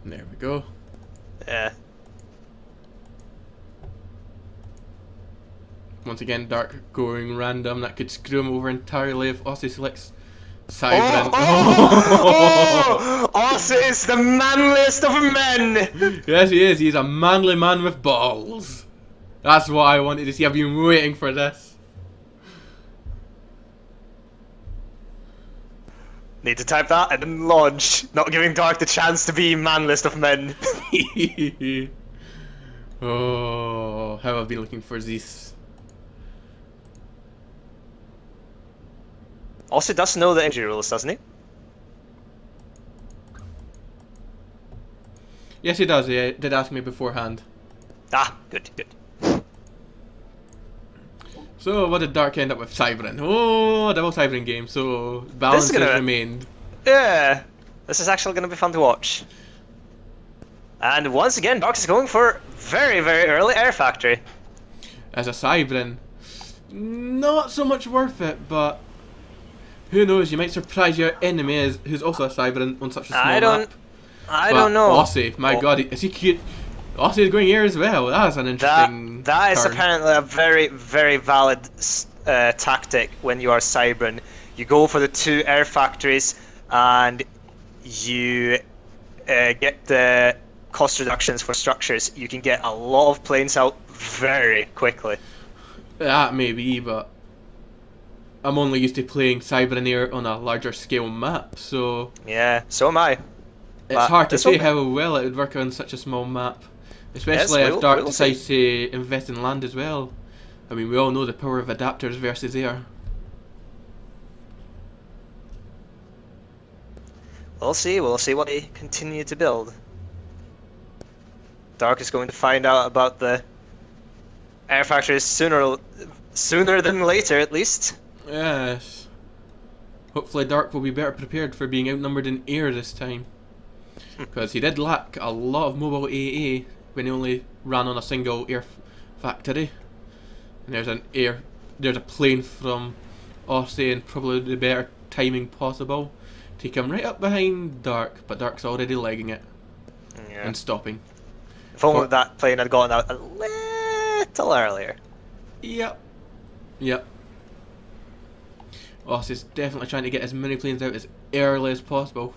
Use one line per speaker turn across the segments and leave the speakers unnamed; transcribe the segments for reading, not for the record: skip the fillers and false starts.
There we go.
Yeah.
Once again, Dark going random. That could screw him over entirely if Aussie selects Cybran.
Oh! Aussie is the manliest of men!
Yes, he is. He's a manly man with balls. That's what I wanted to see. I've been waiting for this.
Need to type that and then launch. Not giving Dark the chance to be manliest of men.
Oh, how I've been looking for this.
Aussie does know the Engie rules, doesn't he?
Yes, he does. He did ask me beforehand.
Ah, good, good.
So, what did Dark end up with? Cybran. Oh, double Cybran game. So, balance has remained.
Yeah, this is actually going to be fun to watch. And once again, Dark is going for very, very early Air Factory.
As a Cybran, not so much worth it, but who knows? You might surprise your enemy who's also a Cybran on such a small map.
I don't know.
Aussie, my god, is he cute? Aussie is going here as well. That's an interesting.
That is
turn.
apparently a very, very valid tactic when you are Cybran. You go for the 2 air factories and you get the cost reductions for structures. You can get a lot of planes out very quickly.
That may be, but I'm only used to playing Cybran here on a larger scale map, so
yeah, so am I.
It's hard to say how well it would work on such a small map. Especially if Dark decides to invest in land as well. I mean, we all know the power of adapters versus air.
We'll see what they continue to build. Dark is going to find out about the air factories sooner than later, at least.
Yes. Hopefully Dark will be better prepared for being outnumbered in air this time. Because he did lack a lot of mobile AA when he only ran on a single air factory. And there's a plane from Aussie and probably the better timing possible to come right up behind Dark, but Dark's already legging it and stopping.
If only that plane had gotten out a little earlier.
Yep. Aussie's definitely trying to get as many planes out as early as possible.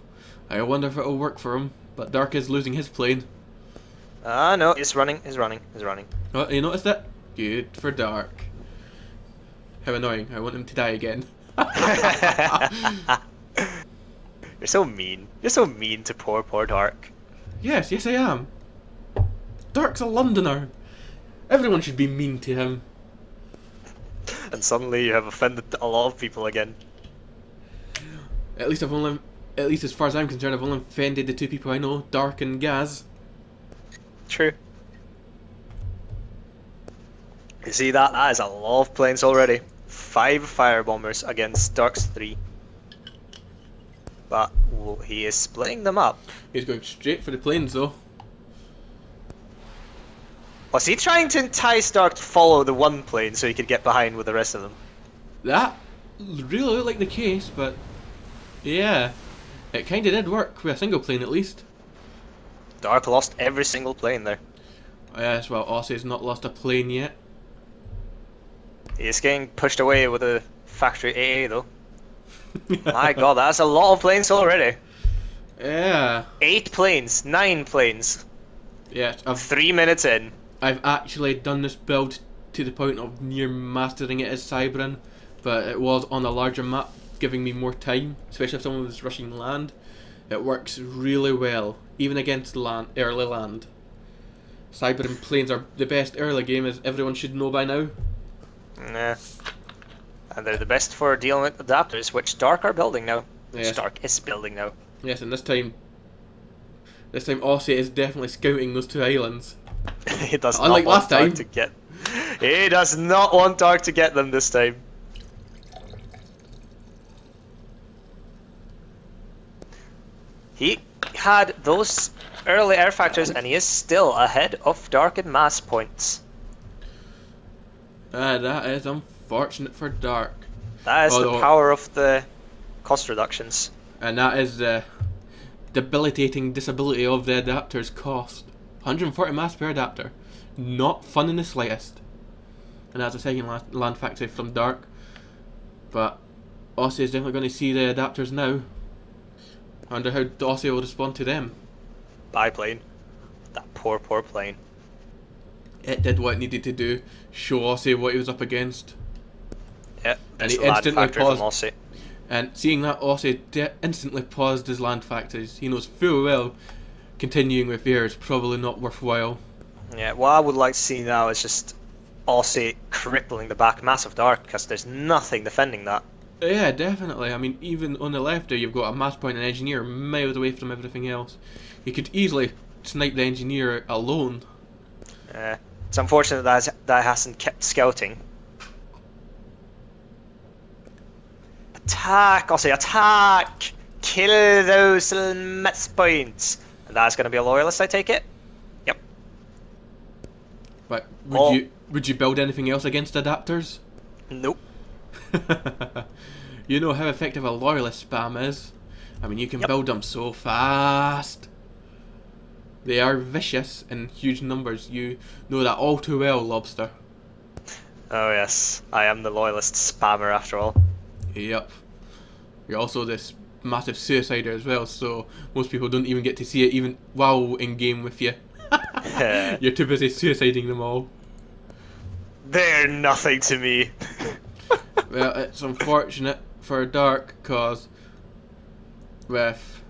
I wonder if it'll work for him, but Dark is losing his plane.
Ah, no, he's running.
Oh, you noticed that? Good for Dark. How annoying. I want him to die again.
You're so mean. You're so mean to poor Dark.
Yes, I am. Dark's a Londoner. Everyone should be mean to him.
And suddenly you have offended a lot of people again.
At least as far as I'm concerned, I've only offended the 2 people I know, Dark and Gaz.
True. You see that? That is a lot of planes already. 5 firebombers against Dark's 3. But he is splitting them up.
He's going straight for the planes though.
Was he trying to entice Dark to follow the 1 plane so he could get behind with the rest of them?
That really looked like the case, but yeah, it kinda did work with a single plane at least.
Dark lost every single plane there.
Yes, well, Aussie's not lost a plane yet.
He is getting pushed away with a factory AA though. My god, that's a lot of planes already.
Yeah.
8 planes, 9 planes.
Yeah,
3 minutes in.
I've actually done this build to the point of near mastering it as Cybran, but it was on a larger map, giving me more time, especially if someone was rushing land. It works really well, even against early land. Cybran planes are the best early game, as everyone should know by now.
Yeah. And they're the best for dealing with adapters, which Dark are building now.
Yes.
Which Dark is building now.
Yes, and this time Aussie is definitely scouting those 2 islands.
He does
Unlike
not want
last time.
Dark to get. He does not want Dark to get them this time. He had those early air factors, and he is still ahead of Dark in mass points.
That is unfortunate for Dark.
That is the power of the cost reductions.
And that is debilitating disability of the adapters cost. 140 mass per adapter. Not fun in the slightest. And that's a second land factory from Dark. But Aussie is definitely going to see the adapters now. I wonder how Aussie will respond to them.
Biplane. That poor plane.
It did what it needed to do. Show Aussie what he was up against.
Yep.
And he instantly paused. And seeing that, Aussie instantly paused his land factories. He knows full well continuing with air is probably not worthwhile.
Yeah, what I would like to see now is just Aussie crippling the back mass of Dark, because there's nothing defending that.
Yeah, definitely. I mean, even on the left there, you've got a mass point and engineer miles away from everything else. You could easily snipe the engineer alone.
It's unfortunate that hasn't kept scouting. Attack, Aussie, attack! Kill those little mass points. And that's going to be a loyalist, I take it? Yep.
But would you build anything else against adapters?
Nope.
You know how effective a loyalist spam is. I mean, you can build them so fast. They are vicious in huge numbers. You know that all too well, Lobster.
Oh yes, I am the loyalist spammer after all.
Yep. You're also this massive suicider as well, so most people don't even get to see it even while in game with you. You're too busy suiciding them all.
They're nothing to me.
Well, it's unfortunate for Dark, cause with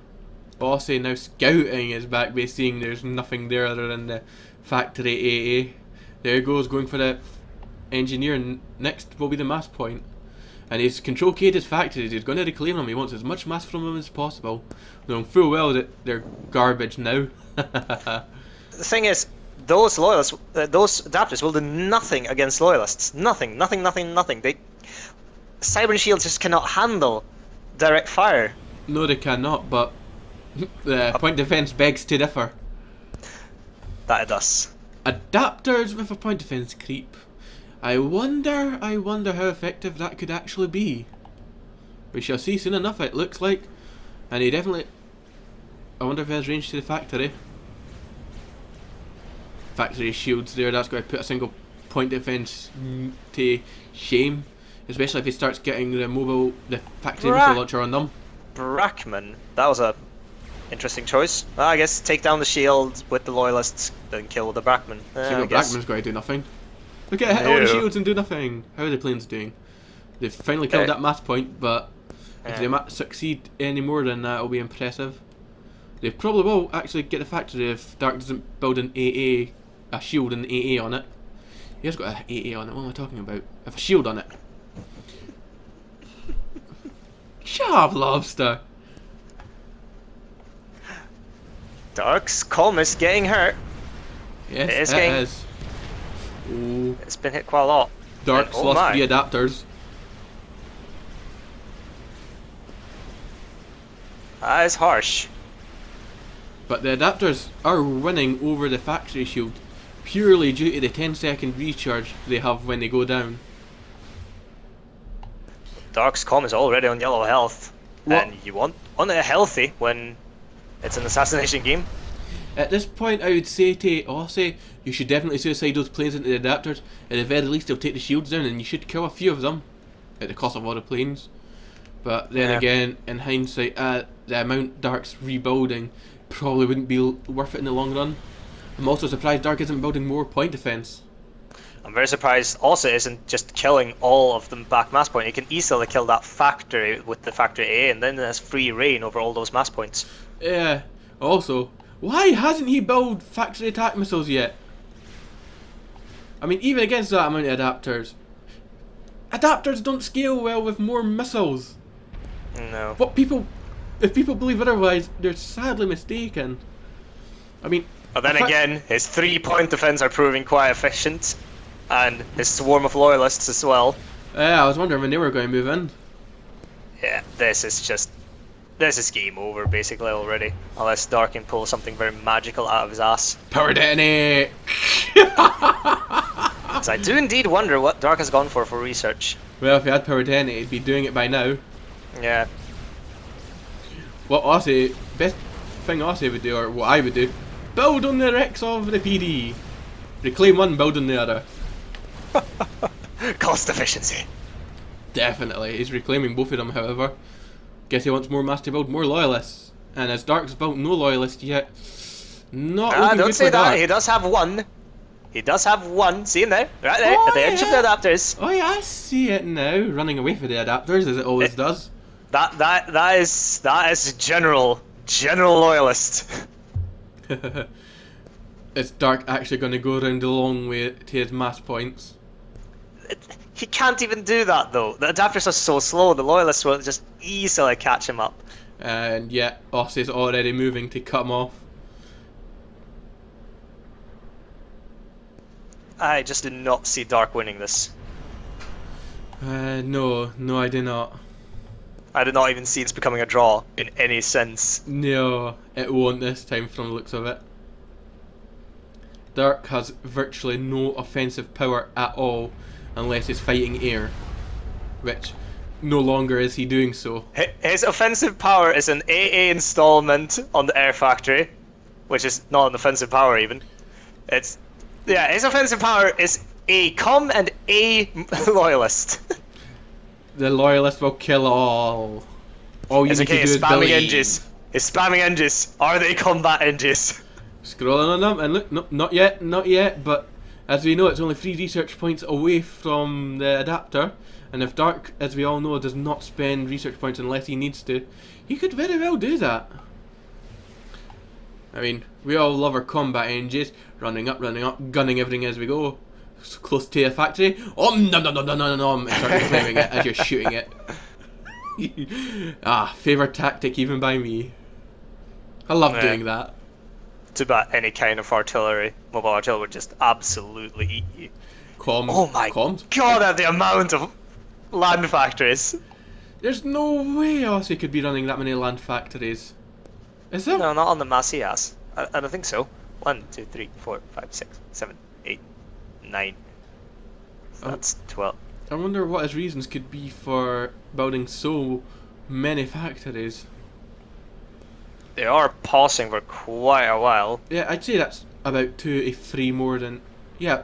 Aussie now scouting his back base, seeing there's nothing there other than the factory AA. There he goes, going for the engineer, and next will be the mass point. And he's control keyed his factories, he's going to reclaim them, he wants as much mass from them as possible. Knowing full well that they're garbage now.
The thing is, those loyalists, those adapters will do nothing against loyalists. Nothing. Cyber shields just cannot handle direct fire.
No, they cannot, but the point defense begs to differ.
That it does.
Adapters with a point defense creep. I wonder how effective that could actually be. We shall see soon enough, it looks like. And he definitely... I wonder if he has range to the factory. Factory shields there, that's going to put a single point defense to shame. Especially if he starts getting the factory missile launcher on them.
Brackman, that was a interesting choice. Well, I guess take down the shield with the loyalists, then kill the Brackman.
Brackman's going to do nothing. Look at it, hit all the shields and do nothing. How are the planes doing? They've finally killed that mass point, but if they succeed any more than that, it'll be impressive. They probably will actually get the factory if Dark doesn't build an AA, a shield and AA on it. He has got an AA on it, what am I talking about? Have a shield on it. Shut up, Lobster!
Dark's comm is getting hurt.
Yes, it is. Ooh.
It's been hit quite a lot.
Dark's lost 3 adapters.
That is harsh.
But the adapters are winning over the factory shield purely due to the 10-second recharge they have when they go down.
Dark's comm is already on yellow health, and you want it healthy when it's an assassination game.
At this point, I would say to Aussie, you should definitely suicide those planes into the adapters. At the very least, they'll take the shields down, and you should kill a few of them at the cost of all the planes. But then again, in hindsight, the amount Dark's rebuilding probably wouldn't be worth it in the long run. I'm also surprised Dark isn't building more point defense.
I'm very surprised also isn't just killing all of them back mass point. He can easily kill that factory with the factory A, and then there's free reign over all those mass points.
Yeah. Also, why hasn't he built factory attack missiles yet? I mean, even against that amount of adapters, adapters don't scale well with more missiles.
No.
If people believe otherwise, they're sadly mistaken. I mean,
but then again, his 3-point defense are proving quite efficient. And his swarm of loyalists as well.
Yeah, I was wondering when they were going to move in.
Yeah, this is game over basically already. Unless Dark can pull something very magical out of his ass.
Power detonate!
So I do indeed wonder what Dark has gone for research.
Well, if he had power detonate, he'd be doing it by now.
Yeah.
Well, Aussie, best thing Aussie would do, or what I would do. Build on the wrecks of the PD. Reclaim one, build on the other.
Cost efficiency.
Definitely. He's reclaiming both of them, however. Guess he wants more mass to build more loyalists. And as Dark's built no loyalists yet. Not looking
Don't
good
say
for
that.
Dark.
He does have one. He does have one. See him there? Right there, at the edge of the adapters.
Oh yeah, I see it now. Running away for the adapters, as it always does.
That is general loyalist.
Is Dark actually going to go around the long way to his mass points?
He can't even do that though. The adapters are so slow. The loyalists will just easily catch him up.
And yet, Aussie's already moving to cut him off.
I just do not see Dark winning this.
No, I do not.
I do not even see this becoming a draw in any sense.
No, it won't this time from the looks of it. Dark has virtually no offensive power at all unless he's fighting air. Which, no longer is he doing so.
His offensive power is an AA installment on the air factory, which is not an offensive power even. Yeah, his offensive power is a com and a loyalist. The
loyalist will kill all. All you need to do is
spamming
believe.
Engies. He's spamming Engies. Are they combat Engies?
Scrolling on them and look, no, not yet, but as we know it's only 3 research points away from the adapter, and if Dark, as we all know, does not spend research points unless he needs to, he could very well do that. I mean, we all love our combat Engies, running up, gunning everything as we go. Close to a factory, nom, and start reclaiming it as you're shooting it. Favourite tactic even by me. I love doing that.
Too bad any kind of artillery, mobile artillery would just absolutely eat you.
Comms.
Oh my god, at the amount of land factories.
There's no way Aussie could be running that many land factories. Is there?
No, not on the mass he has. I don't think so. 1, 2, 3, 4, 5, 6, 7, 8, 9. So that's 12.
I wonder what his reasons could be for building so many factories.
They are pausing for quite a while.
Yeah, I'd say that's about 2 to 3 more than... Yeah.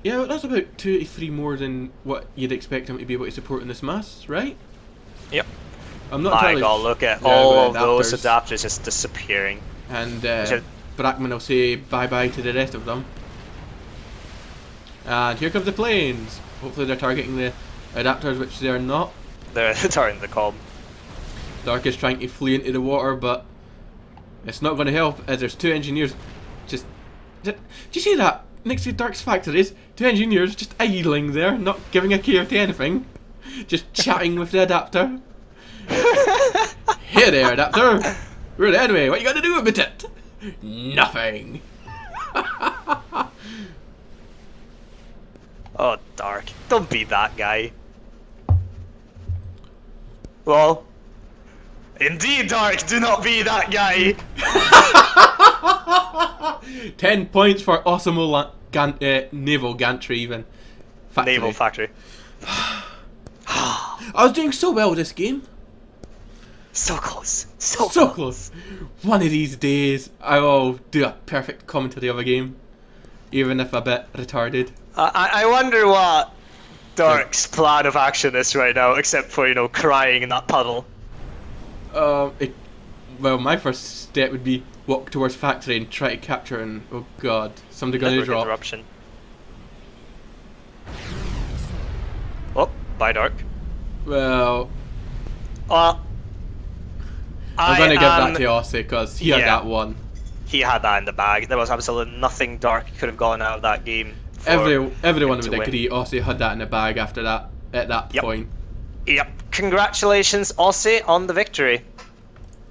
Yeah, that's about 2 to 3 more than what you'd expect him to be able to support in this mass, right?
Yep.
I'm not
My god, look at all of those adapters just disappearing.
And Brackman will say bye-bye to the rest of them. And here comes the planes. Hopefully they're targeting the adapters, which they're not.
They're targeting the comm.
Dark is trying to flee into the water, but it's not going to help as there's 2 engineers just... Do you see that? Next to Dark's factories, 2 engineers just idling there, not giving a care to anything. Just chatting with the adapter. Hey there, adapter! We're the enemy, what you got to do about it? Nothing!
Oh, Dark. Don't be that guy. Well... Indeed, Dark, do not be that guy!
10 points for Osimo Naval Gantry even. Factory.
Naval Factory.
I was doing so well this game.
So close.
So close. One of these days, I will do a perfect commentary of a game. Even if a bit retarded.
I wonder what Dark's plan of action is right now, except for, you know, crying in that puddle.
Well, my first step would be walk towards factory and try to capture and oh god, somebody gonna drop.
Interruption. Oh, bye Dark.
Well,
I'm
gonna give that to Aussie because he had that one.
He had that in the bag. There was absolutely nothing Dark could have gotten out of that game.
Everyone would agree Aussie had that in the bag after that, at that point.
Yep. Congratulations, Aussie, on the victory.